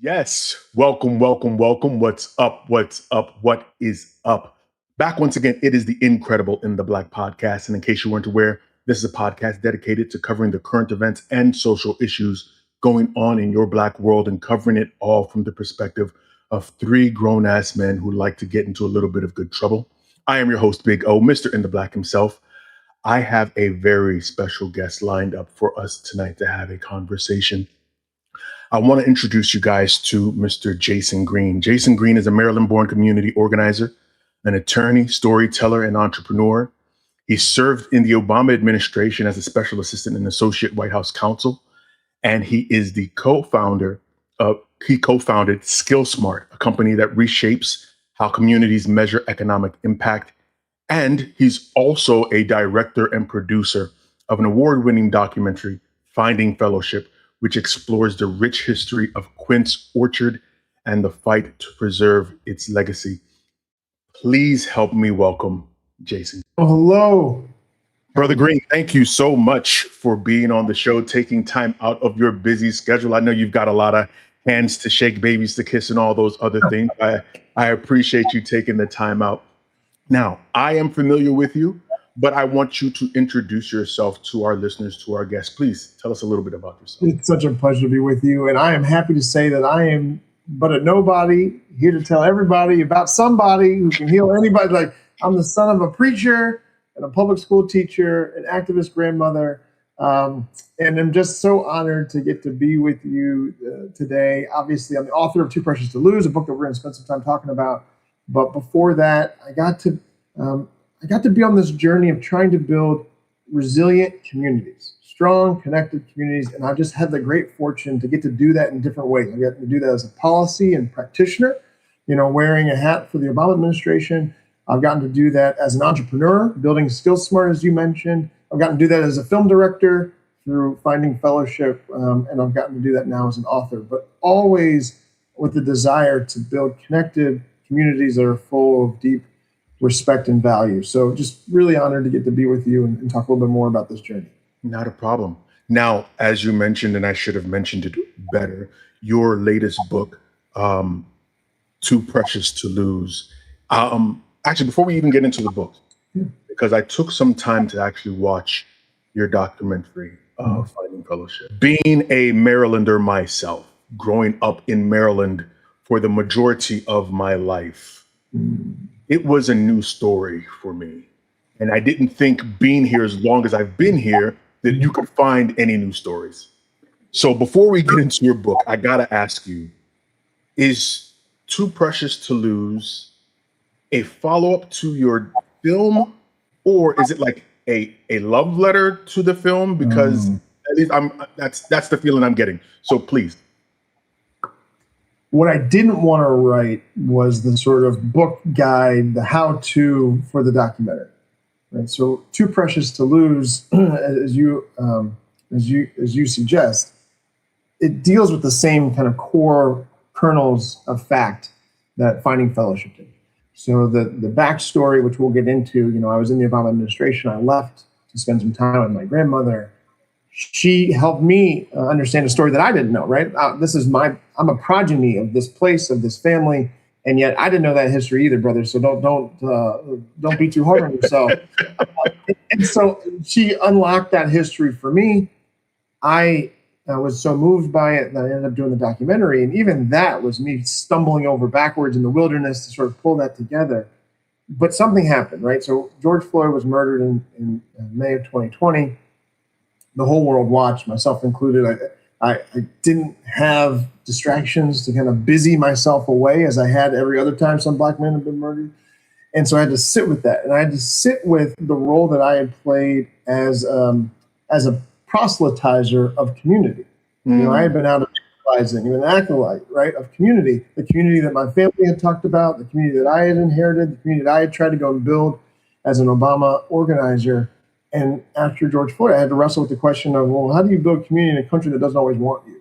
Yes, welcome, welcome, welcome. What's up? What's up? What is up? Back once again, it is the Incredible in the Black podcast. And in case you weren't aware, this is a podcast dedicated to covering the current events and social issues going on in your Black world and covering it all from the perspective of three grown ass men who like to get into a little bit of good trouble. I am your host, Big O, Mr. In the Black himself. I have a very special guest lined up for us tonight to have a conversation. I want to introduce you guys to Mr. Jason Green. Jason Green is a Maryland-born community organizer, an attorney, storyteller, and entrepreneur. He served in the Obama administration as a special assistant and associate White House counsel, and he is he co-founded SkillSmart, a company that reshapes how communities measure economic impact. And he's also a director and producer of an award-winning documentary, Finding Fellowship, which explores the rich history of Quince Orchard and the fight to preserve its legacy. Please help me welcome Jason. Oh, hello. Brother Green, thank you so much for being on the show, taking time out of your busy schedule. I know you've got a lot of hands to shake, babies to kiss, and all those other things. I appreciate you taking the time out. Now, I am familiar with you, but I want you to introduce yourself to our listeners, to our guests. Please tell us a little bit about yourself. It's such a pleasure to be with you. And I am happy to say that I am but a nobody, here to tell everybody about somebody who can heal anybody. Like, I'm the son of a preacher and a public school teacher, an activist grandmother. And I'm just so honored to get to be with you today. Obviously, I'm the author of Too Precious to Lose, a book that we're going to spend some time talking about. But before that, I got to be on this journey of trying to build resilient communities, strong, connected communities. And I've just had the great fortune to get to do that in different ways. I got to do that as a policy and practitioner, wearing a hat for the Obama administration. I've gotten to do that as an entrepreneur, building SkillSmart, as you mentioned. I've gotten to do that as a film director through Finding Fellowship. And I've gotten to do that now as an author, but always with the desire to build connected communities that are full of deep respect and value. So just really honored to get to be with you and talk a little bit more about this journey. Not a problem. Now, as you mentioned, and I should have mentioned it better, your latest book, Too Precious to Lose. Actually, before we even get into the book, because I took some time to actually watch your documentary, Finding Fellowship. Being a Marylander myself, growing up in Maryland for the majority of my life, it was a new story for me. And I didn't think being here as long as I've been here that you could find any new stories. So before we get into your book, I gotta ask you, is Too Precious to Lose a follow-up to your film, or is it like a love letter to the film? Because at least that's the feeling I'm getting. So please. What I didn't want to write was the sort of book guide, the how-to for the documentary. Right? So, Too Precious to Lose, as you suggest, it deals with the same kind of core kernels of fact that Finding Fellowship did. So the backstory, which we'll get into, I was in the Obama administration. I left to spend some time with my grandmother. She helped me understand a story that I didn't know, right? I'm a progeny of this place, of this family, and yet I didn't know that history either, brother. So don't be too hard on yourself. And so she unlocked that history for me. I was so moved by it that I ended up doing the documentary, and even that was me stumbling over backwards in the wilderness to sort of pull that together. But something happened, right? So George Floyd was murdered in May of 2020. The whole world watched, myself included. I didn't have distractions to kind of busy myself away as I had every other time some Black men have been murdered. And so I had to sit with that. And I had to sit with the role that I had played as a proselytizer of community. I had been out evangelizing, an acolyte, right, of community, the community that my family had talked about, the community that I had inherited, the community that I had tried to go and build as an Obama organizer. And after George Floyd, I had to wrestle with the question of, well, how do you build community in a country that doesn't always want you?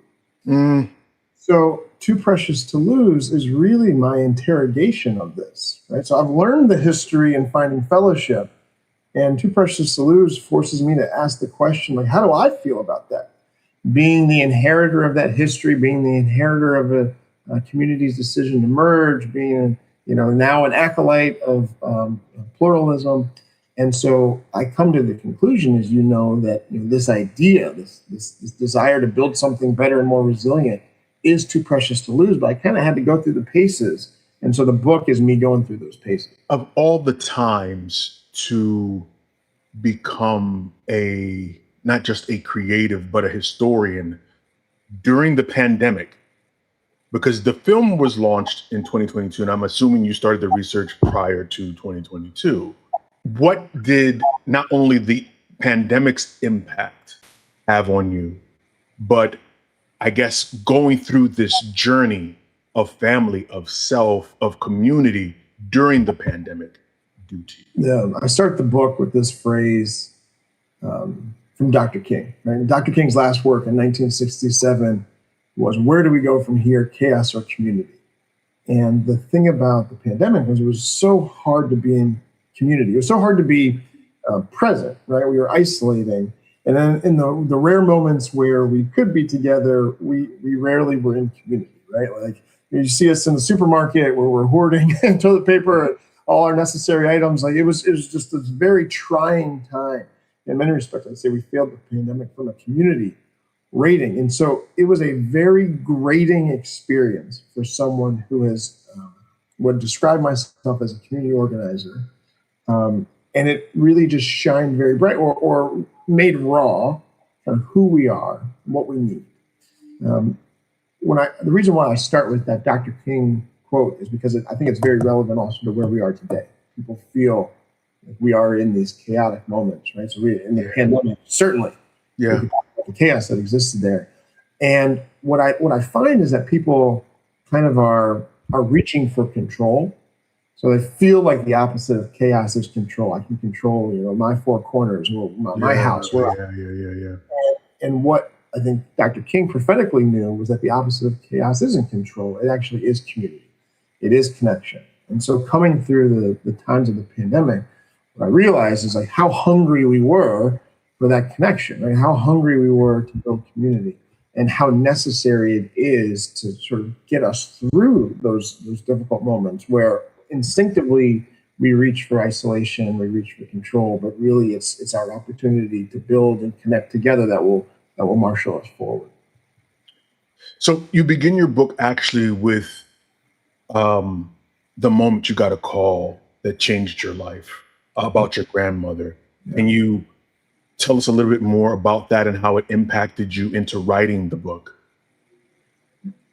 So Too Precious to Lose is really my interrogation of this, right? So I've learned the history in Finding Fellowship, and Too Precious to Lose forces me to ask the question, how do I feel about that? Being the inheritor of that history, being the inheritor of community's decision to merge, being now an acolyte of pluralism. And so I come to the conclusion, as that this idea, this desire to build something better and more resilient is too precious to lose. But I kind of had to go through the paces. And so the book is me going through those paces. Of all the times to become not just a creative, but a historian during the pandemic, because the film was launched in 2022, and I'm assuming you started the research prior to 2022. What did not only the pandemic's impact have on you, but I guess going through this journey of family, of self, of community during the pandemic do to you? Yeah, I start the book with this phrase from Dr. King. Right? Dr. King's last work in 1967 was, "Where do we go from here, chaos or community?" And the thing about the pandemic was it was so hard to be in community. It was so hard to be present, right? We were isolating. And then in the rare moments where we could be together, we rarely were in community, right? Like you see us in the supermarket where we're hoarding toilet paper, all our necessary items. Like it was just this very trying time. In many respects, I'd say we failed the pandemic from a community rating. And so it was a very grating experience for someone who would describe myself as a community organizer. And it really just shined very bright or made raw kind of who we are, what we need. The reason why I start with that Dr. King quote is because I think it's very relevant also to where we are today. People feel like we are in these chaotic moments, right? So in the pandemic, certainly, the chaos that existed there. And what I find is that people kind of are reaching for control. So they feel like the opposite of chaos is control. I can control, my four corners, or my house. And what I think Dr. King prophetically knew was that the opposite of chaos isn't control. It actually is community. It is connection. And so coming through the times of the pandemic, what I realized is like how hungry we were for that connection, right? How hungry we were to build community, and how necessary it is to sort of get us through those difficult moments where instinctively we reach for isolation, we reach for control, but really it's our opportunity to build and connect together that will marshal us forward. So you begin your book actually with the moment you got a call that changed your life about your grandmother. Yeah. Can you tell us a little bit more about that and how it impacted you into writing the book?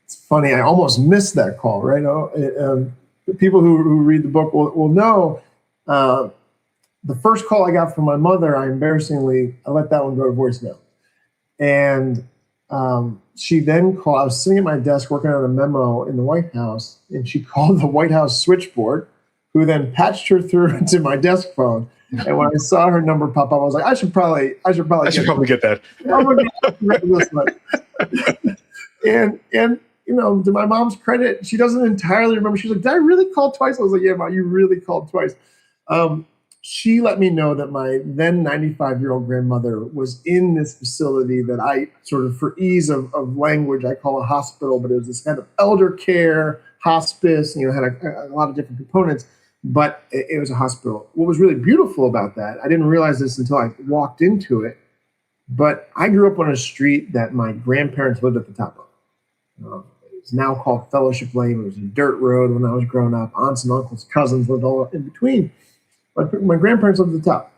It's funny, I almost missed that call, right? The people who read the book will know the first call I got from my mother, I let that one go to voicemail. And she then called, I was sitting at my desk working on a memo in the White House, and she called the White House switchboard, who then patched her through to my desk phone. And when I saw her number pop up, I was like, I should probably get that. And to my mom's credit, she doesn't entirely remember. She's like, did I really call twice? I was like, yeah, Mom, you really called twice. She let me know that my then 95-year-old grandmother was in this facility that I sort of, for ease of language, I call a hospital, but it was this kind of elder care hospice, had a lot of different components, but it was a hospital. What was really beautiful about that, I didn't realize this until I walked into it, but I grew up on a street that my grandparents lived at the top of. It's now called Fellowship Lane. It was a dirt road when I was growing up. Aunts and uncles, cousins lived all in between. But my grandparents lived at the top.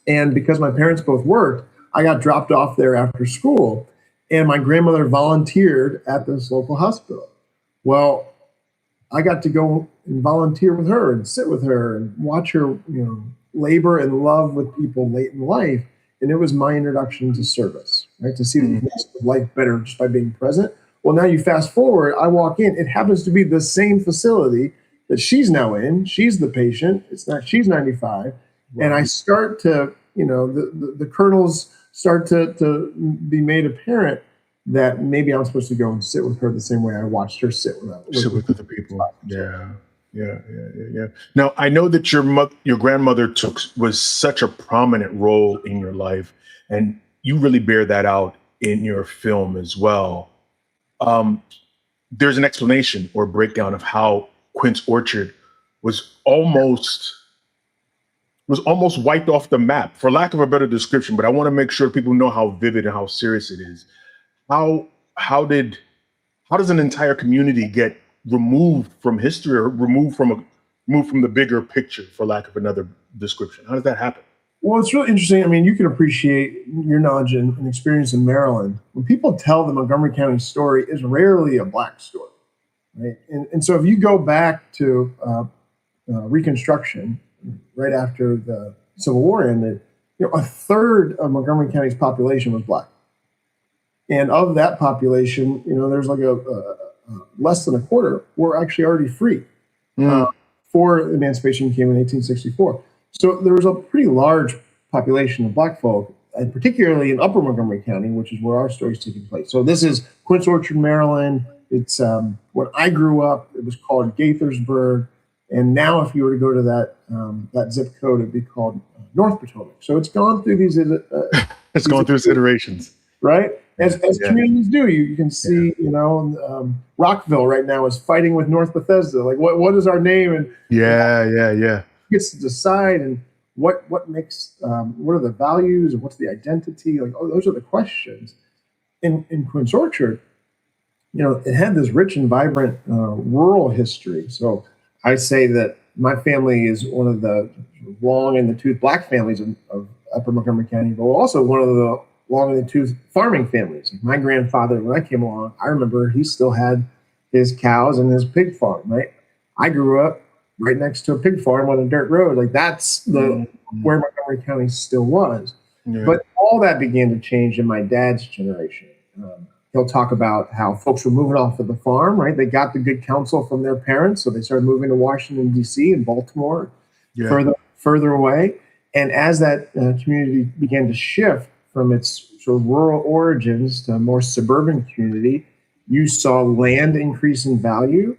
And because my parents both worked, I got dropped off there after school. And my grandmother volunteered at this local hospital. Well, I got to go and volunteer with her and sit with her and watch her, labor and love with people late in life. And it was my introduction to service, right? To see the makes life better just by being present. Well, now you fast forward, I walk in, it happens to be the same facility that she's now in. She's the patient. She's 95. Wow. And I start to, the kernels start to be made apparent that maybe I'm supposed to go and sit with her the same way I watched her sit with other people. Yeah. Now, I know that your grandmother was such a prominent role in your life, and you really bear that out in your film as well. there's an explanation or breakdown of how Quince Orchard was almost wiped off the map, for lack of a better description. But I want to make sure people know how vivid and how serious it is. How how did how does an entire community get removed from history, or removed from the bigger picture, for lack of another description? How does that happen? Well, it's really interesting. I mean, you can appreciate your knowledge and experience in Maryland. When people tell the Montgomery County story, it's rarely a black story, right? And so if you go back to Reconstruction, right after the Civil War ended, a third of Montgomery County's population was black. And of that population, there's like a less than a quarter were actually already free before emancipation came in 1864. So there was a pretty large population of black folk, and particularly in Upper Montgomery County, which is where our story is taking place. So this is Quince Orchard, Maryland. It's when I grew up, it was called Gaithersburg, and now if you were to go to that zip code, it'd be called North Potomac. So it's gone through these. It's gone through its iterations, right? As communities do. You can see, Rockville right now is fighting with North Bethesda. Like, what is our name? And yeah. Gets to decide, and what makes what are the values and what's the identity? Like, those are the questions. In Quince Orchard, it had this rich and vibrant rural history. So I say that my family is one of the long in the tooth black families of Upper Montgomery County, but also one of the long in the tooth farming families. Like my grandfather, when I came along, I remember he still had his cows and his pig farm. Right, I grew up right next to a pig farm on a dirt road. Like that's where Montgomery County still was. Yeah. But all that began to change in my dad's generation. He'll talk about how folks were moving off of the farm, right? They got the good counsel from their parents, so they started moving to Washington, D.C. and Baltimore, further away. And as that community began to shift from its sort of rural origins to a more suburban community, you saw land increase in value,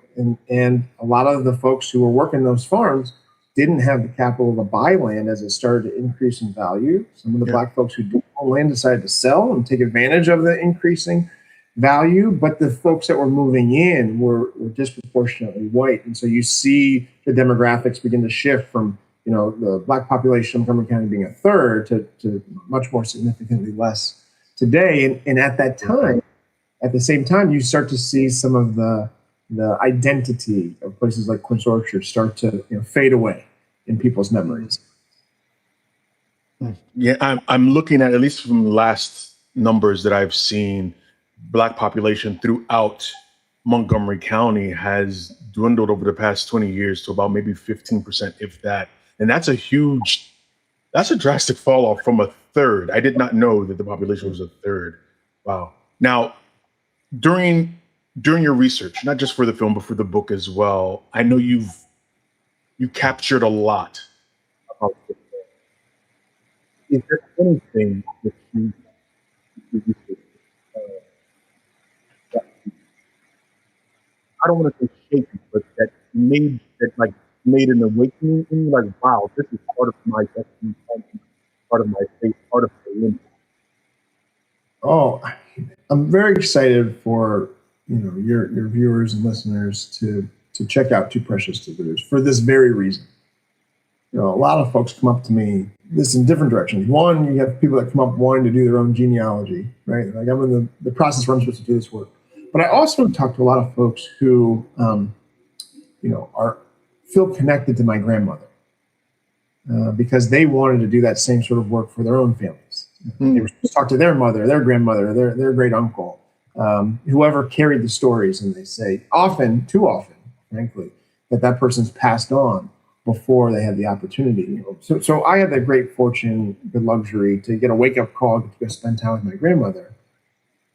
and a lot of the folks who were working those farms didn't have the capital to buy land as it started to increase in value. Some of the black folks who did own land decided to sell and take advantage of the increasing value, but the folks that were moving in were disproportionately white. And so you see the demographics begin to shift from, the black population of Montgomery County being a third to much more significantly less today. And at that time, at the same time, you start to see some of the identity of places like Quince Orchard start to fade away in people's memories. Yeah, I'm looking at least from the last numbers that I've seen, black population throughout Montgomery County has dwindled over the past 20 years to about maybe 15%, if that. And that's a drastic fall off from a third. I did not know that the population was a third. Wow. Now, during your research, not just for the film, but for the book as well, I know you captured a lot about this. Is there anything that you I don't want to say shaky, but that made an awakening in you? Like, wow, this is part of my destiny, part of my faith, part of my lineage. Oh, I'm very excited for your viewers and listeners to check out Too Precious to Lose for this very reason. A lot of folks come up to me this in different directions. One, you have people that come up wanting to do their own genealogy, right? Like I'm in the process where I'm supposed to do this work. But I also talk to a lot of folks who, feel connected to my grandmother because they wanted to do that same sort of work for their own families. They were supposed to talk to their mother, their grandmother, their great uncle, whoever carried the stories, and they say too often, frankly, that person's passed on before they had the opportunity. So I had the great fortune, the luxury to get a wake-up call to go spend time with my grandmother.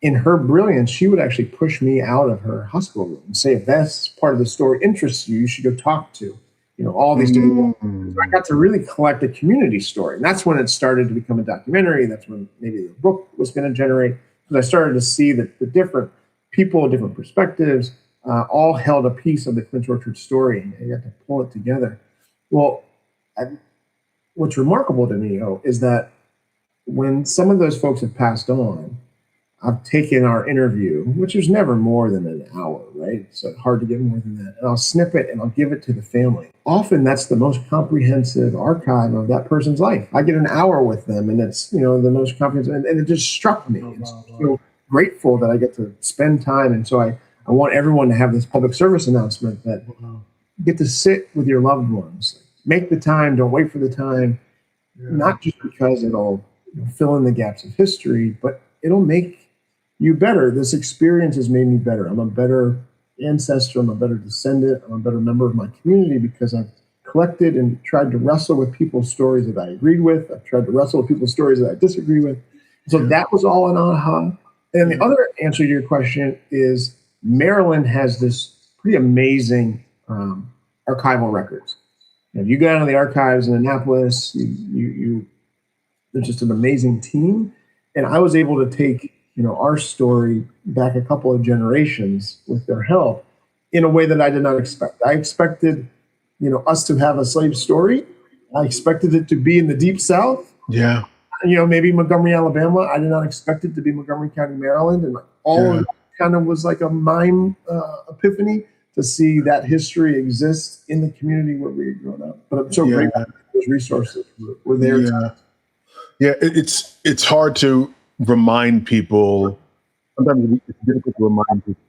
In her brilliance, she would actually push me out of her hospital room and say, if that's part of the story interests you, you should go talk to, all these different people. So I got to really collect a community story. And that's when it started to become a documentary. That's when maybe the book was going to generate, because I started to see that the different people, different perspectives, all held a piece of the Quince Orchard story, and you got to pull it together. Well, what's remarkable to me, is that when some of those folks have passed on, I've taken our interview, which is never more than an hour, right? It's hard to get more than that. And I'll snip it and I'll give it to the family. Often that's the most comprehensive archive of that person's life. I get an hour with them and it's, the most comprehensive. And it just struck me. And so I feel grateful that I get to spend time. And so I want everyone to have this public service announcement that you get to sit with your loved ones. Make the time. Don't wait for the time. Yeah. Not just because it'll fill in the gaps of history, but it'll make you better. This experience has made me better. I'm a better ancestor. I'm a better descendant. I'm a better member of my community because I've collected and tried to wrestle with people's stories that I agreed with. I've tried to wrestle with people's stories that I disagree with. So that was all an aha. And the other answer to your question is Maryland has this pretty amazing archival records. If you go down to the archives in Annapolis, there's just an amazing team. And I was able to take our story back a couple of generations with their help in a way that I did not expect. I expected, us to have a slave story. I expected it to be in the Deep South. Yeah. Maybe Montgomery, Alabama. I did not expect it to be Montgomery County, Maryland. And all of it kind of was like a mime epiphany to see that history exist in the community where we had grown up. But I'm so grateful that those resources were there. Yeah, it's hard to remind people. Sometimes it's difficult to remind people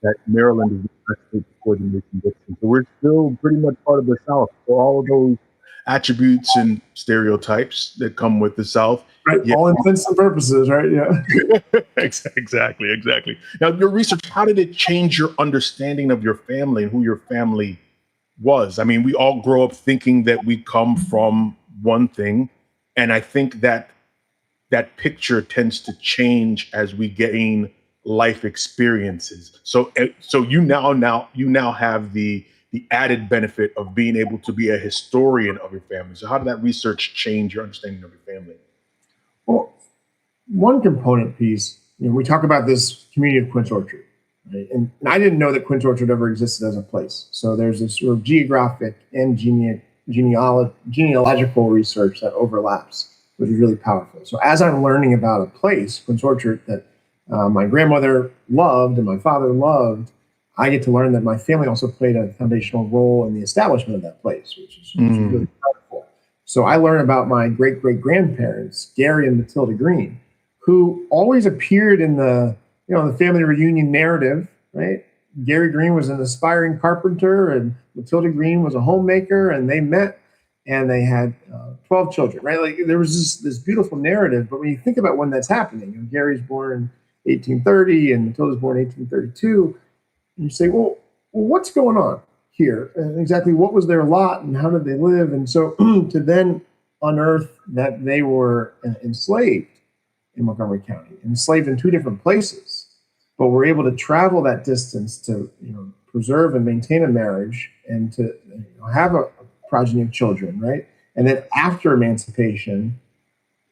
that Maryland is the state before the nation dixon. So we're still pretty much part of the South. So all of those attributes and stereotypes that come with the South. Right, all intents and purposes, right? Yeah. Exactly. Now, your research, how did it change your understanding of your family and who your family was? I mean, we all grow up thinking that we come from one thing. And I think that picture tends to change as we gain life experiences. So you now have the added benefit of being able to be a historian of your family. So how did that research change your understanding of your family? Well, one component piece, we talk about this community of Quince Orchard, right? And I didn't know that Quince Orchard ever existed as a place. So there's this sort of geographic and genealogical research that overlaps, which is really powerful. So as I'm learning about a place, Quince Orchard, that my grandmother loved and my father loved, I get to learn that my family also played a foundational role in the establishment of that place, which is really powerful. So I learn about my great-great-grandparents, Gary and Matilda Green, who always appeared in the family reunion narrative, right? Gary Green was an aspiring carpenter and Matilda Green was a homemaker, and they met and they had 12 children, right? Like there was this beautiful narrative, but when you think about when that's happening, Gary's born in 1830 and Matilda's born in 1832, and you say, well, what's going on here? And exactly what was their lot and how did they live? And so to then unearth that they were enslaved in Montgomery County, enslaved in two different places, but were able to travel that distance to preserve and maintain a marriage and to have a progeny of children, right? And then after emancipation,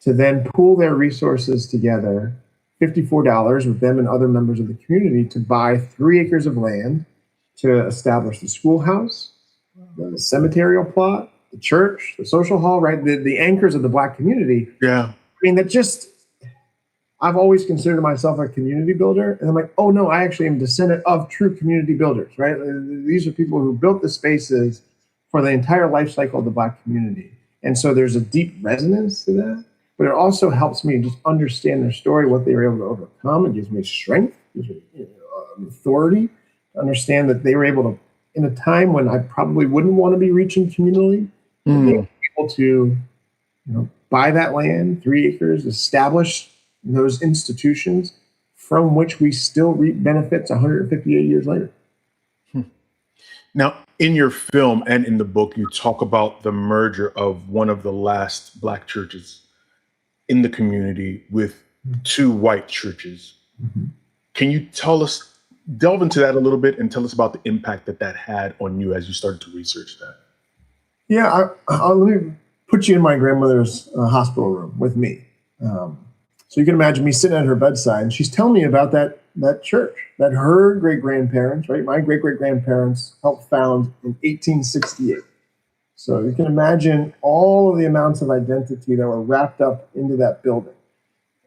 to then pool their resources together, $54 with them and other members of the community to buy 3 acres of land to establish the schoolhouse, the cemetery plot, the church, the social hall, right? The anchors of the Black community. Yeah. I mean, I've always considered myself a community builder. And I'm like, oh no, I actually am a descendant of true community builders, right? These are people who built the spaces for the entire life cycle of the Black community. And so there's a deep resonance to that, but it also helps me just understand their story, what they were able to overcome. It gives me strength, gives me authority to understand that they were able to, in a time when I probably wouldn't want to be reaching communally, they were able to buy that land, 3 acres, establish those institutions from which we still reap benefits 158 years later. Now, in your film and in the book, you talk about the merger of one of the last Black churches in the community with 2 white churches. Can you delve into that a little bit and tell us about the impact that had on you as you started to research that? Yeah, let me put you in my grandmother's hospital room with me. So you can imagine me sitting at her bedside, and she's telling me about that church that her great-grandparents, right? My great-great-grandparents helped found in 1868. So you can imagine all of the amounts of identity that were wrapped up into that building.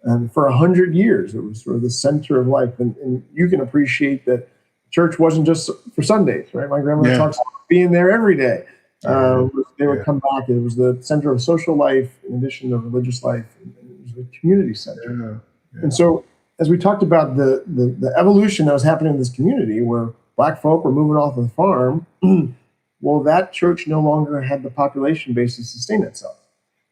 And for 100 years, it was sort of the center of life. And you can appreciate that church wasn't just for Sundays, right? My grandmother talks about being there every day. They would come back. It was the center of social life in addition to religious life. And it was the community center. And so as we talked about the evolution that was happening in this community where Black folk were moving off of the farm, well, that church no longer had the population base to sustain itself.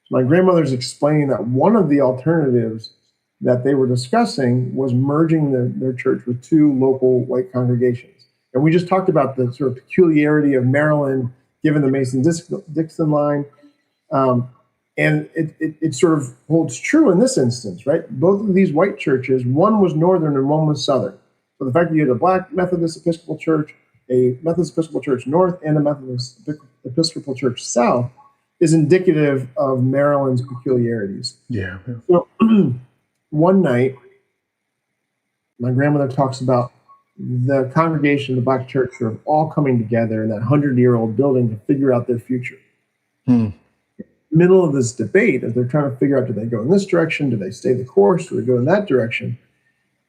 So my grandmother's explaining that one of the alternatives that they were discussing was merging their church with two local white congregations. And we just talked about the sort of peculiarity of Maryland, given the Mason-Dixon line. And it sort of holds true in this instance, right? Both of these white churches, one was northern and one was southern. So the fact that you had a Black Methodist Episcopal Church, a Methodist Episcopal Church north, and a Methodist Episcopal Church south is indicative of Maryland's peculiarities. Yeah. So one night, my grandmother talks about the congregation, the Black church, sort of all coming together in that 100-year-old building to figure out their future. Middle of this debate, as they're trying to figure out, do they go in this direction? Do they stay the course? Do they go in that direction?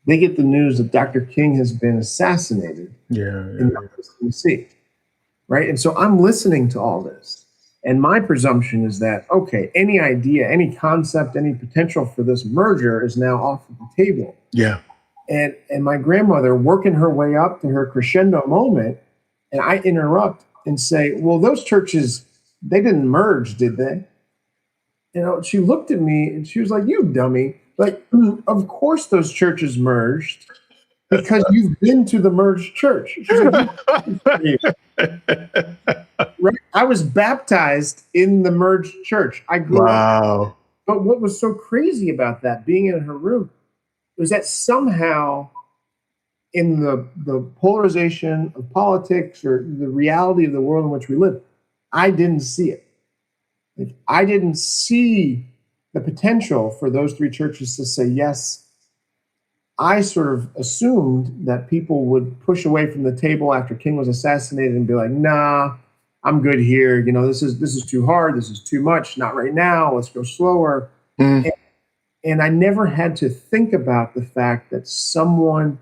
They get the news that Dr. King has been assassinated in Memphis, Tennessee, right? And so I'm listening to all this. And my presumption is that, okay, any idea, any concept, any potential for this merger is now off of the table. Yeah. And my grandmother working her way up to her crescendo moment, and I interrupt and say, well, those churches, they didn't merge, did they? You know, she looked at me and she was like, you dummy. Like, of course those churches merged because you've been to the merged church. She's like, right? I was baptized in the merged church. I grew up. But what was so crazy about that, being in her room, was that somehow in the polarization of politics or the reality of the world in which we live, I didn't see it. Like, I didn't see the potential for those three churches to say yes. I sort of assumed that people would push away from the table after King was assassinated and be like, nah, I'm good here. You know, this is too hard. This is too much. Not right now. Let's go slower. And I never had to think about the fact that someone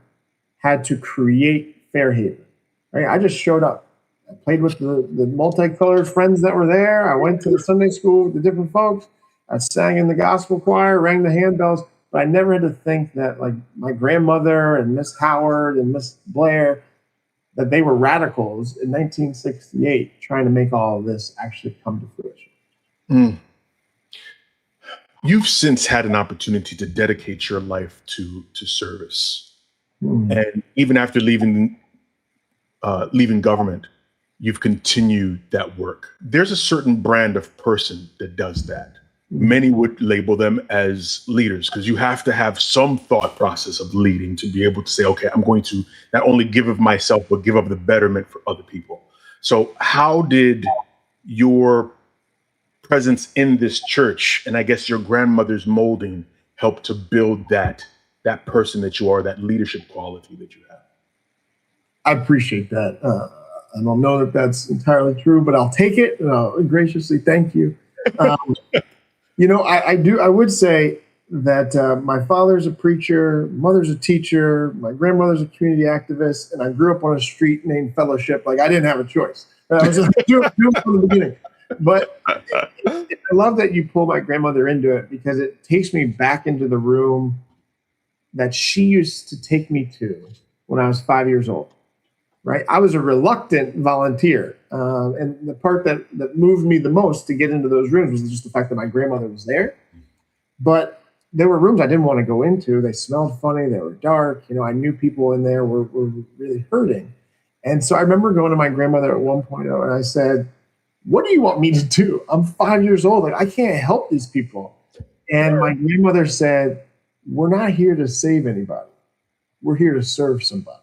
had to create Fairhaven. Right? I just showed up. I played with the multicolored friends that were there. I went to the Sunday school with the different folks. I sang in the gospel choir, rang the handbells, but I never had to think that, like, my grandmother and Miss Howard and Miss Blair, that they were radicals in 1968 trying to make all of this actually come to fruition. You've since had an opportunity to dedicate your life to service. And even after leaving government, you've continued that work. There's a certain brand of person that does that. Many would label them as leaders because you have to have some thought process of leading to be able to say, okay, I'm going to not only give of myself, but give of the betterment for other people. So how did your presence in this church and I guess your grandmother's molding help to build that person that you are, that leadership quality that you have? I appreciate that. I don't know that that's entirely true, but I'll take it and I'll graciously thank you. You know, I would say that my father's a preacher, mother's a teacher, my grandmother's a community activist, and I grew up on a street named Fellowship. Like, I didn't have a choice. I was just doing it from the beginning. But I love that you pull my grandmother into it because it takes me back into the room that she used to take me to when I was 5 years old. Right, I was a reluctant volunteer, and the part that moved me the most to get into those rooms was just the fact that my grandmother was there. But there were rooms I didn't want to go into. They smelled funny. They were dark. You know, I knew people in there were really hurting. And so I remember going to my grandmother at one point, and I said, "What do you want me to do? I'm 5 years old. Like, I can't help these people." And my grandmother said, "We're not here to save anybody. We're here to serve somebody."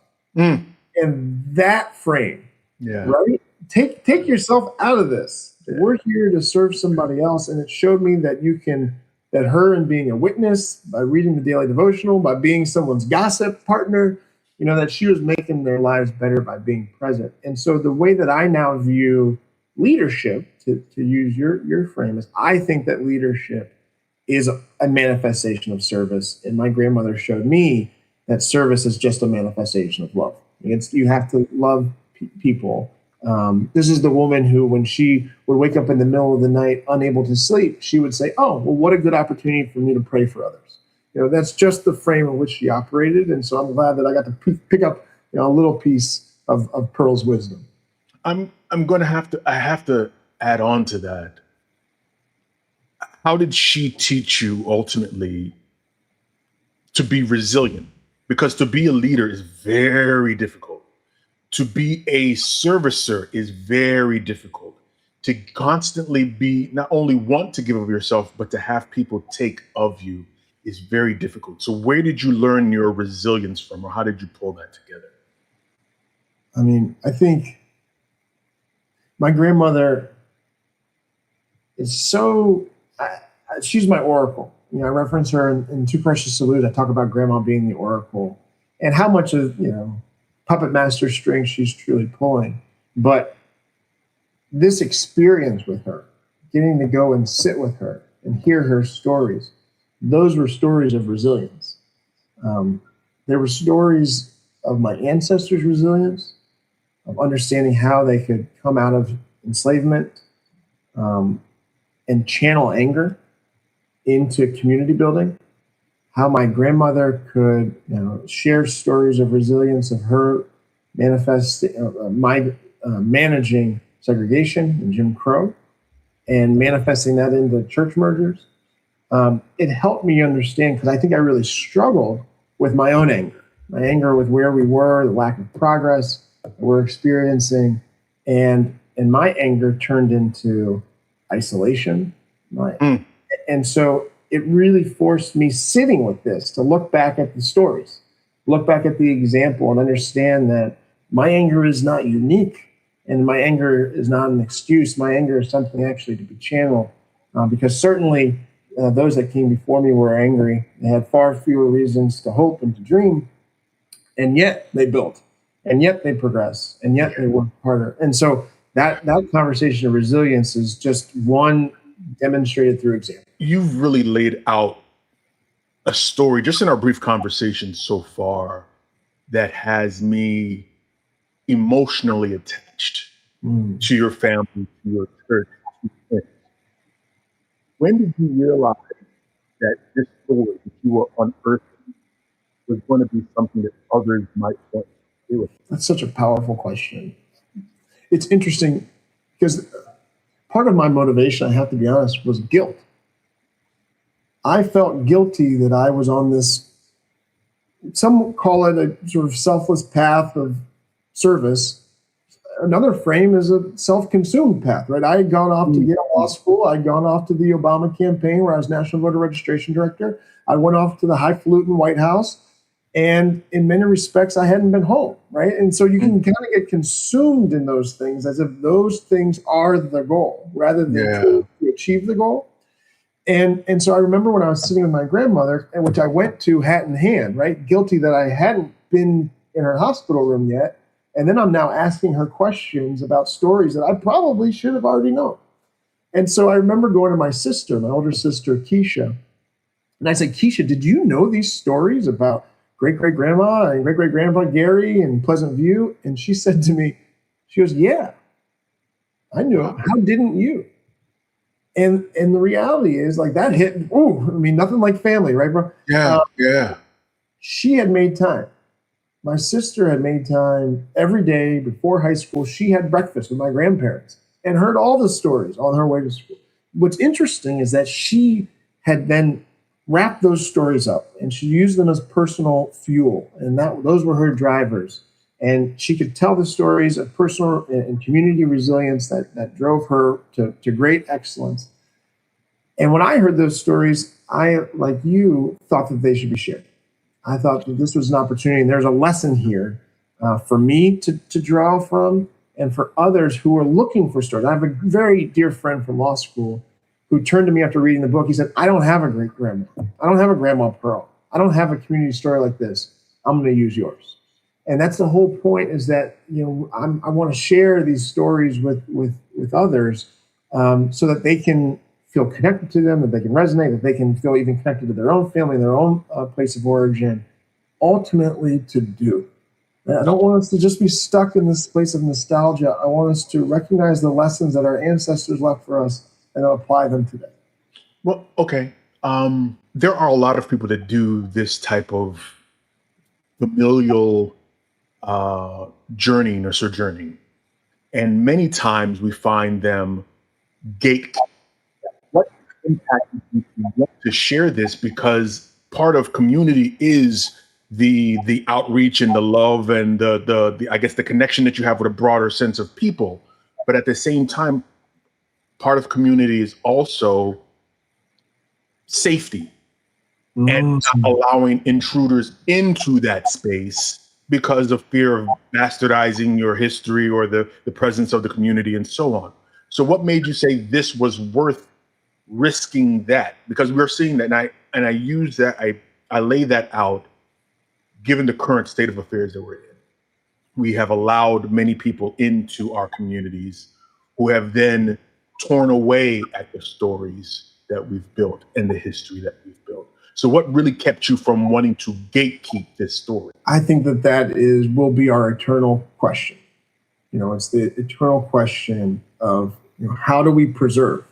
And that frame, right? Take yourself out of this. We're here to serve somebody else. And it showed me that that her and being a witness, by reading the daily devotional, by being someone's gossip partner, you know, that she was making their lives better by being present. And so the way that I now view leadership, to use your frame, is I think that leadership is a manifestation of service. And my grandmother showed me that service is just a manifestation of love. You have to love people. This is the woman who, when she would wake up in the middle of the night, unable to sleep, she would say, "Oh, well, what a good opportunity for me to pray for others." That's just the frame in which she operated. And so I'm glad that I got to pick up, a little piece of Pearl's wisdom. I'm going to I have to add on to that. How did she teach you ultimately to be resilient? Because to be a leader is very difficult. To be a servicer is very difficult. To constantly be, not only want to give of yourself, but to have people take of you is very difficult. So where did you learn your resilience from, or how did you pull that together? I mean, I think my grandmother is she's my oracle. I reference her in Too Precious to Lose. I talk about grandma being the oracle and how much of, puppet master strings she's truly pulling. But this experience with her, getting to go and sit with her and hear her stories, those were stories of resilience. There were stories of my ancestors' resilience, of understanding how they could come out of enslavement and channel anger into community building, how my grandmother could share stories of resilience of her managing segregation and Jim Crow and manifesting that into church mergers. It helped me understand, because I think I really struggled with my own anger with where we were, the lack of progress that we're experiencing, and my anger turned into isolation. And so it really forced me, sitting with this, to look back at the stories, look back at the example, and understand that my anger is not unique, and my anger is not an excuse. My anger is something actually to be channeled, because certainly those that came before me were angry. They had far fewer reasons to hope and to dream, and yet they built, and yet they progressed, and yet they worked harder. And so that conversation of resilience is just one demonstrated through example. You've really laid out a story just in our brief conversation so far that has me emotionally attached to your family, to your church. When did you realize that this story that you were unearthing was going to be something that others might want to do with? That's such a powerful question. It's interesting because part of my motivation, I have to be honest, was guilt. I felt guilty that I was on this, some call it a sort of selfless path of service. Another frame is a self-consumed path, right? I had gone off to Yale Law School. I'd gone off to the Obama campaign where I was National Voter Registration Director. I went off to the highfalutin White House. And in many respects, I hadn't been home, right? And so you can kind of get consumed in those things as if those things are the goal rather than to achieve the goal. And so I remember when I was sitting with my grandmother, and which I went to hat in hand, right? Guilty that I hadn't been in her hospital room yet. And then I'm now asking her questions about stories that I probably should have already known. And so I remember going to my sister, my older sister, Keisha. And I said, "Keisha, did you know these stories about great-great-grandma and great-great-grandpa Gary in Pleasant View?" And she said to me, she goes, "Yeah, I knew it. How didn't you?" And the reality is, like, that hit, nothing like family, right, bro? Yeah. She had made time. My sister had made time every day before high school. She had breakfast with my grandparents and heard all the stories on her way to school. What's interesting is that she had then wrapped those stories up and she used them as personal fuel. And those were her drivers. And she could tell the stories of personal and community resilience that drove her to great excellence. And when I heard those stories, I, like you, thought that they should be shared. I thought that this was an opportunity, and there's a lesson here for me to draw from, and for others who are looking for stories. I have a very dear friend from law school who turned to me after reading the book. He said, "I don't have a great grandma. I don't have a grandma Pearl. I don't have a community story like this. I'm going to use yours." And that's the whole point, is that I want to share these stories with others so that they can feel connected to them, that they can resonate, that they can feel even connected to their own family, their own place of origin, ultimately to do. I don't want us to just be stuck in this place of nostalgia. I want us to recognize the lessons that our ancestors left for us and apply them today. Well, okay. There are a lot of people that do this type of familial journeying or sojourning. And many times we find them gate. What impact do you want to share this? Because part of community is the outreach and the love and the I guess the connection that you have with a broader sense of people. But at the same time, part of community is also safety and not allowing intruders into that space because of fear of bastardizing your history or the presence of the community and so on. So what made you say this was worth risking that? Because we're seeing that, and I use that, I lay that out given the current state of affairs that we're in. We have allowed many people into our communities who have then torn away at the stories that we've built and the history that we've built. So what really kept you from wanting to gatekeep this story? I think that will be our eternal question. It's the eternal question of how do we preserve?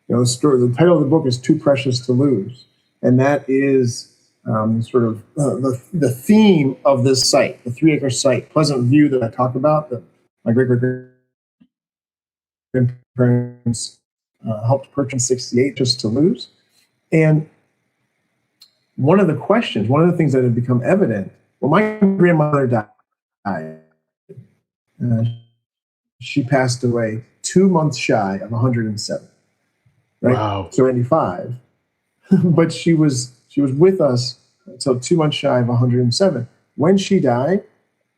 The title of the book is Too Precious to Lose. And that is the theme of this site, the 3-acre site, Pleasant View that I talked about, that my great-great-grandparents helped purchase in 1968 just to lose. And one of the things that had become evident, my grandmother died. She passed away 2 months shy of 107. Right? Wow. So 95. But she was with us until 2 months shy of 107. When she died,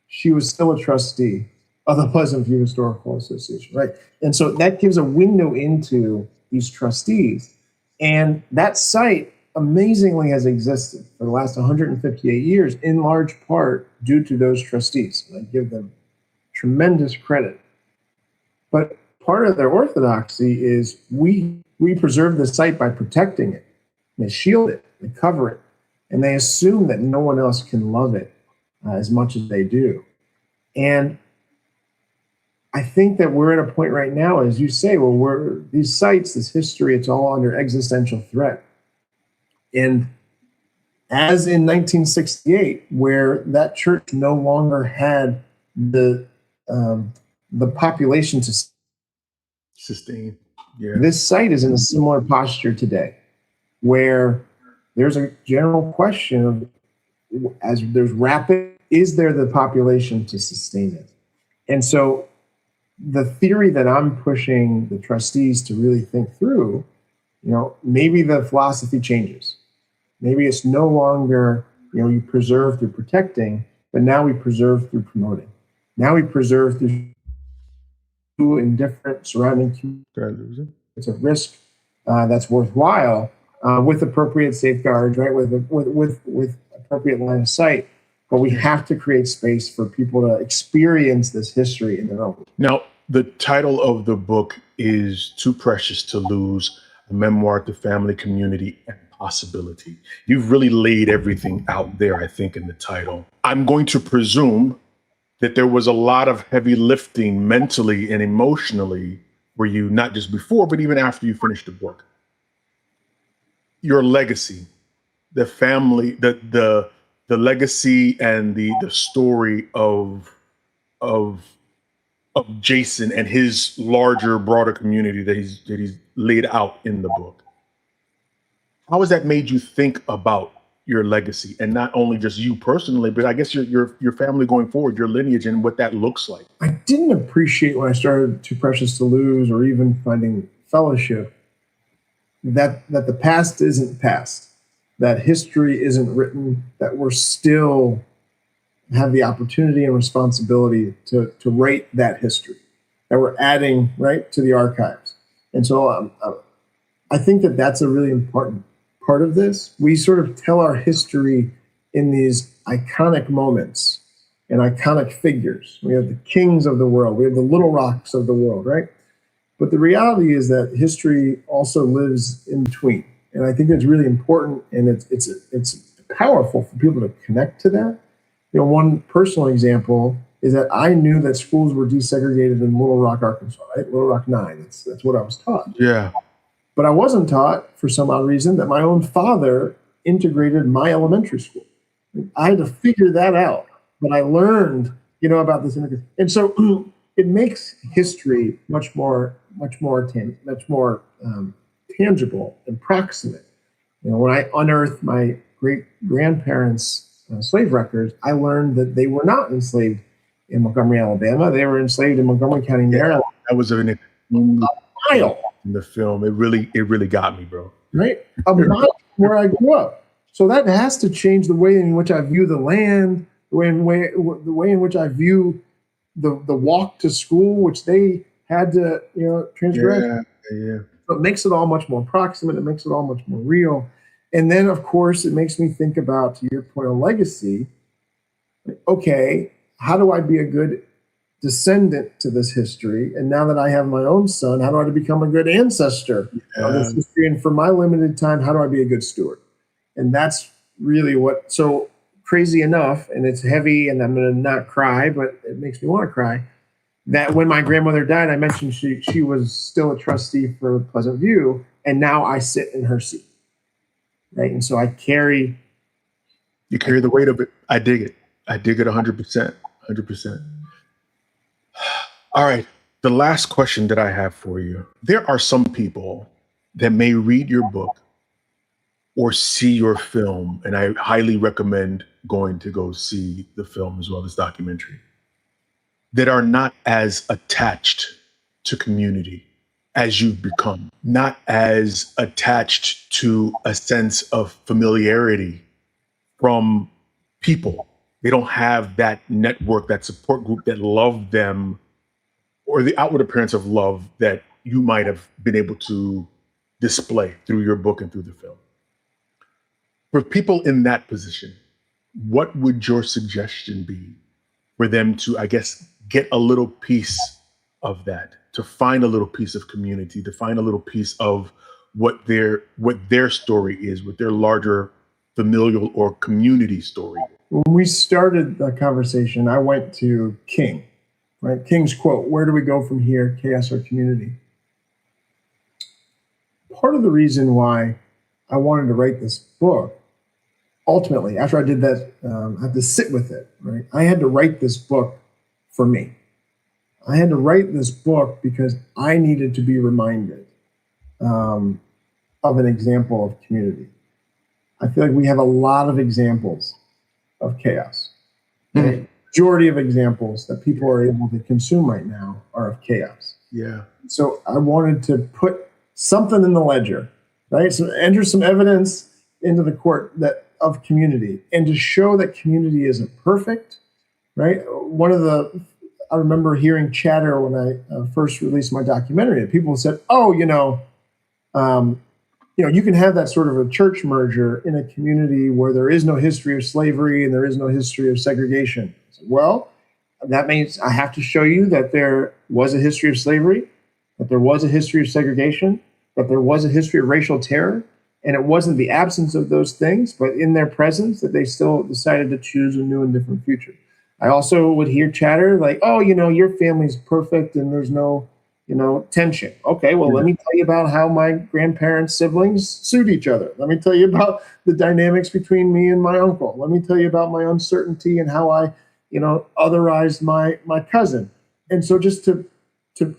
she was still a trustee of the Pleasant View Historical Association, right? And so that gives a window into these trustees. And that site amazingly has existed for the last 158 years, in large part due to those trustees. And I give them tremendous credit. But part of their orthodoxy is we preserve the site by protecting it. They shield it, they cover it, and they assume that no one else can love it as much as they do. And I think that we're at a point right now, as you say, these sites, this history, it's all under existential threat. And as in 1968, where that church no longer had the population to sustain, this site is in a similar posture today, where there's a general question of, as there's is there the population to sustain it? And so the theory that I'm pushing the trustees to really think through, maybe the philosophy changes. Maybe it's no longer, you preserve through protecting, but now we preserve through promoting. Now we preserve through in different surrounding communities. It's a risk that's worthwhile with appropriate safeguards, right? With appropriate line of sight. But we have to create space for people to experience this history in their own way. Now, the title of the book is Too Precious to Lose, a memoir to family, community, and possibility. You've really laid everything out there, I think, in the title. I'm going to presume that there was a lot of heavy lifting mentally and emotionally for you, not just before, but even after you finished the book. Your legacy, the family, the legacy and the story of Jason and his larger, broader community that he's laid out in the book. How has that made you think about your legacy, and not only just you personally, but I guess your family going forward, your lineage, and what that looks like? I didn't appreciate when I started Too Precious to Lose, or even Finding Fellowship, that the past isn't past, that history isn't written, that we're still have the opportunity and responsibility to write that history, that we're adding right to the archives. And so I think that that's a really important part of this. We sort of tell our history in these iconic moments and iconic figures. We have the kings of the world. We have the Little Rocks of the world, right? But the reality is that history also lives in between. And I think it's really important, and it's powerful for people to connect to that. One personal example is that I knew that schools were desegregated in Little Rock, Arkansas, right? Little Rock 9. That's what I was taught. Yeah. But I wasn't taught, for some odd reason, that my own father integrated my elementary school. I had to figure that out. But I learned, about this integration. And so it makes history much more tangible and proximate. When I unearthed my great grandparents' slave records, I learned that they were not enslaved in Montgomery, Alabama. They were enslaved in Montgomery County, Maryland. That was an mile in the film. It really got me, bro. Right, a mile from where I grew up. So that has to change the way in which I view the land, the way in which I view the walk to school, which they had to transgress. Yeah. So it makes it all much more proximate. It makes it all much more real. And then, of course, it makes me think about, to your point on legacy, okay, how do I be a good descendant to this history? And now that I have my own son, how do I become a good ancestor of this history? And for my limited time, how do I be a good steward? And that's really so crazy enough, and it's heavy, and I'm going to not cry, but it makes me want to cry, that when my grandmother died, I mentioned she was still a trustee for Pleasant View, and now I sit in her seat. Right. And so you carry the weight of it. I dig it 100%. All right. The last question that I have for you. There are some people that may read your book or see your film, and I highly recommend going to go see the film as well as documentary, that are not as attached to community as you've become, not as attached to a sense of familiarity from people. They don't have that network, that support group that love them, or the outward appearance of love that you might have been able to display through your book and through the film. For people in that position, what would your suggestion be for them to, I guess, get a little piece of that, to find a little piece of community, to find a little piece of what their story is, what their larger familial or community story? When we started the conversation, I went to King, right? King's quote, "Where do we go from here? Chaos or community?" Part of the reason why I wanted to write this book, ultimately, after I did that, I had to sit with it, right? I had to write this book for me. I had to write this book because I needed to be reminded of an example of community. I feel like we have a lot of examples of chaos. Right? Majority of examples that people are able to consume right now are of chaos. Yeah. So I wanted to put something in the ledger, right? So enter some evidence into the court of community, and to show that community isn't perfect, right? I remember hearing chatter when I first released my documentary, and people said, you can have that sort of a church merger in a community where there is no history of slavery and there is no history of segregation. I said, well, that means I have to show you that there was a history of slavery, that there was a history of segregation, that there was a history of racial terror, and it wasn't the absence of those things, but in their presence, that they still decided to choose a new and different future. I also would hear chatter like, your family's perfect and there's no, tension. Okay, well, let me tell you about how my grandparents' siblings sued each other. Let me tell you about the dynamics between me and my uncle. Let me tell you about my uncertainty and how I, otherized my cousin. And so just to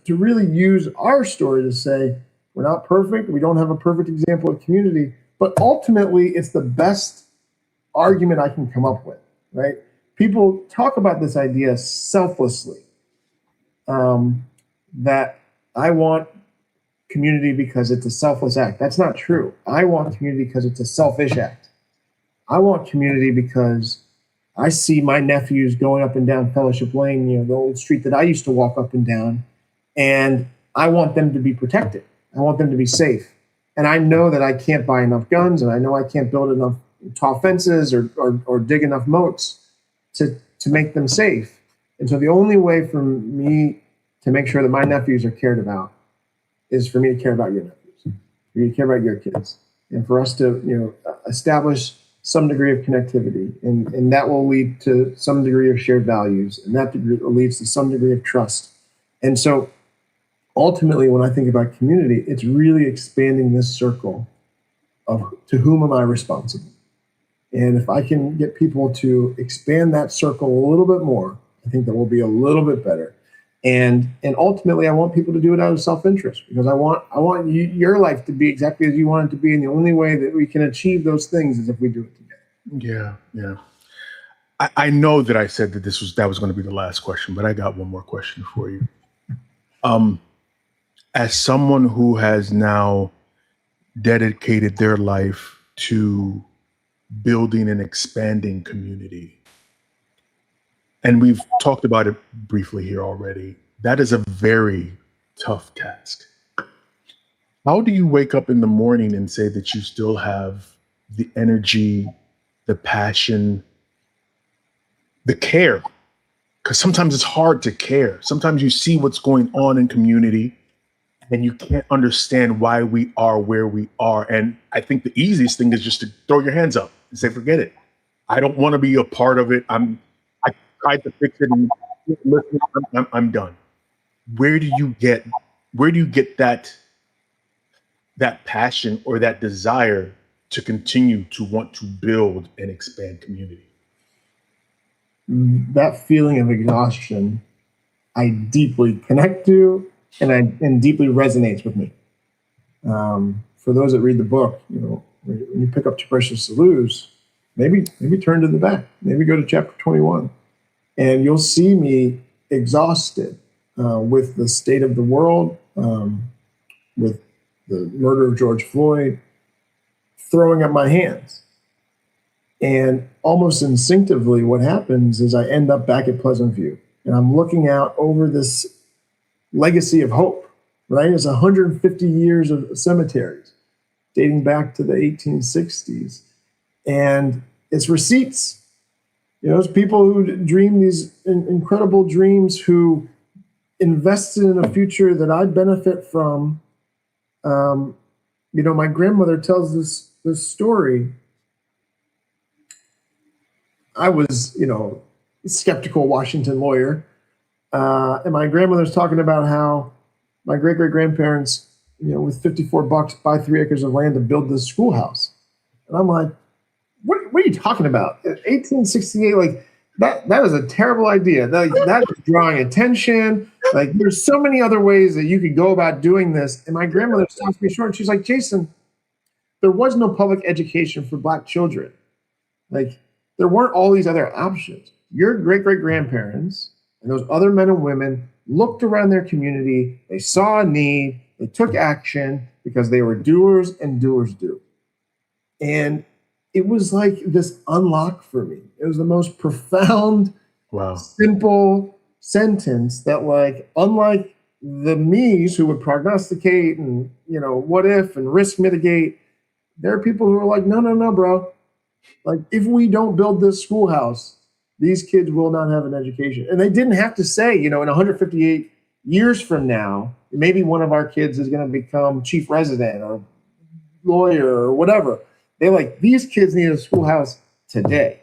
really use our story to say, we're not perfect. We don't have a perfect example of community, but ultimately it's the best argument I can come up with, right? People talk about this idea selflessly, that I want community because it's a selfless act. That's not true. I want community because it's a selfish act. I want community because I see my nephews going up and down Fellowship Lane, the old street that I used to walk up and down, and I want them to be protected. I want them to be safe. And I know that I can't buy enough guns, and I know I can't build enough tall fences or dig enough moats to make them safe. And so the only way for me to make sure that my nephews are cared about is for me to care about your nephews, for you to care about your kids, and for us to, establish some degree of connectivity, and that will lead to some degree of shared values, and that leads to some degree of trust. And so ultimately, when I think about community, it's really expanding this circle of to whom am I responsible? And if I can get people to expand that circle a little bit more, I think that will be a little bit better. And ultimately, I want people to do it out of self-interest, because I want your life to be exactly as you want it to be, and the only way that we can achieve those things is if we do it together. Yeah. I know that I said that that was going to be the last question, but I got one more question for you. As someone who has now dedicated their life to building and expanding community, and we've talked about it briefly here already, that is a very tough task. How do you wake up in the morning and say that you still have the energy, the passion, the care? Because sometimes it's hard to care. Sometimes you see what's going on in community and you can't understand why we are where we are. And I think the easiest thing is just to throw your hands up and say, forget it. I don't want to be a part of it. I tried to fix it and listen, I'm done. Where do you get that passion or that desire to continue to want to build and expand community? That feeling of exhaustion, I deeply connect to, and deeply resonates with me. For those that read the book, when you pick up Too Precious to Lose, maybe turn to the back, maybe go to chapter 21, and you'll see me exhausted with the state of the world, with the murder of George Floyd, throwing up my hands. And almost instinctively, what happens is I end up back at Pleasant View, and I'm looking out over this legacy of hope, right? It's 150 years of cemeteries dating back to the 1860s. And it's receipts. It's people who dream these incredible dreams, who invested in a future that I benefit from. My grandmother tells this story. I was, a skeptical Washington lawyer. And my grandmother's talking about how my great-great-grandparents, with $54 buy 3 acres of land to build this schoolhouse. And I'm like, what are you talking about? 1868, like that is a terrible idea. That is drawing attention. Like, there's so many other ways that you could go about doing this. And my grandmother stops me short. She's like, Jason, there was no public education for Black children. Like, there weren't all these other options. Your great-great-grandparents and those other men and women looked around their community. They saw a need. They took action because they were doers, and doers do. And it was like this unlock for me. It was the most profound, simple sentence that, like, unlike the me's who would prognosticate and, what if and risk mitigate, there are people who are like, no, bro. Like, if we don't build this schoolhouse, these kids will not have an education. And they didn't have to say, in 158 years from now, maybe one of our kids is going to become chief resident or lawyer or whatever. They're like, these kids need a schoolhouse today.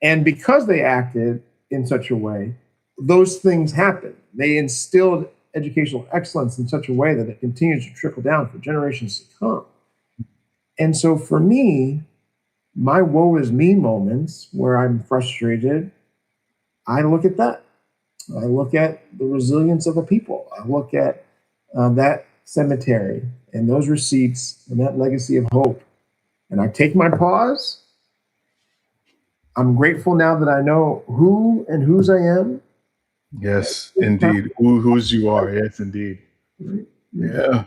And because they acted in such a way, those things happen. They instilled educational excellence in such a way that it continues to trickle down for generations to come. And so for me, my woe is me moments where I'm frustrated, I look at that. I look at the resilience of a people. I look at that cemetery and those receipts and that legacy of hope. And I take my pause. I'm grateful now that I know who and whose I am. Yes, indeed. Whose you are. Yes, indeed. Yeah.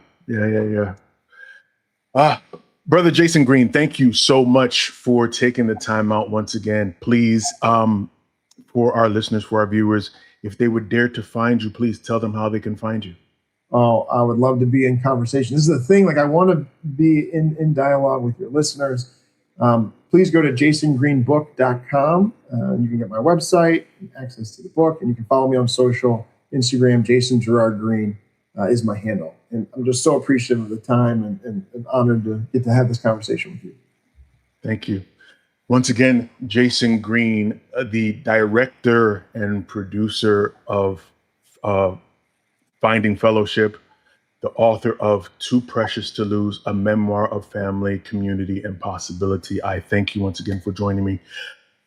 Brother Jason Green, thank you so much for taking the time out once again. Please, for our listeners, for our viewers, if they would dare to find you, please tell them how they can find you. Oh, I would love to be in conversation. This is the thing, like, I want to be in dialogue with your listeners. Please go to jasongreenbook.com. You can get my website, access to the book, and you can follow me on social. Instagram, Jason Gerard Green is my handle. And I'm just so appreciative of the time and honored to get to have this conversation with you. Thank you. Once again, Jason Green, the director and producer of Finding Fellowship, the author of Too Precious to Lose, a memoir of family, community, and possibility. I thank you once again for joining me.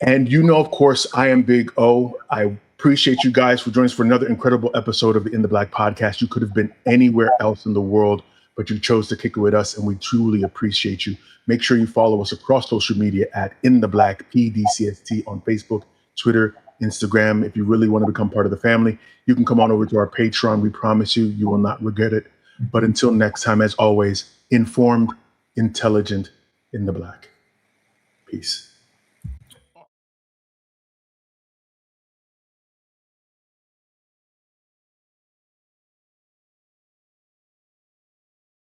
And you know, of course, I am Big O. I appreciate you guys for joining us for another incredible episode of the In the Black podcast. You could have been anywhere else in the world, but you chose to kick it with us, and we truly appreciate you. Make sure you follow us across social media at In the Black PDCST on Facebook, Twitter, Instagram. If you really want to become part of the family, you can come on over to our Patreon. We promise you, you will not regret it. But until next time, as always, informed, intelligent, in the Black. Peace.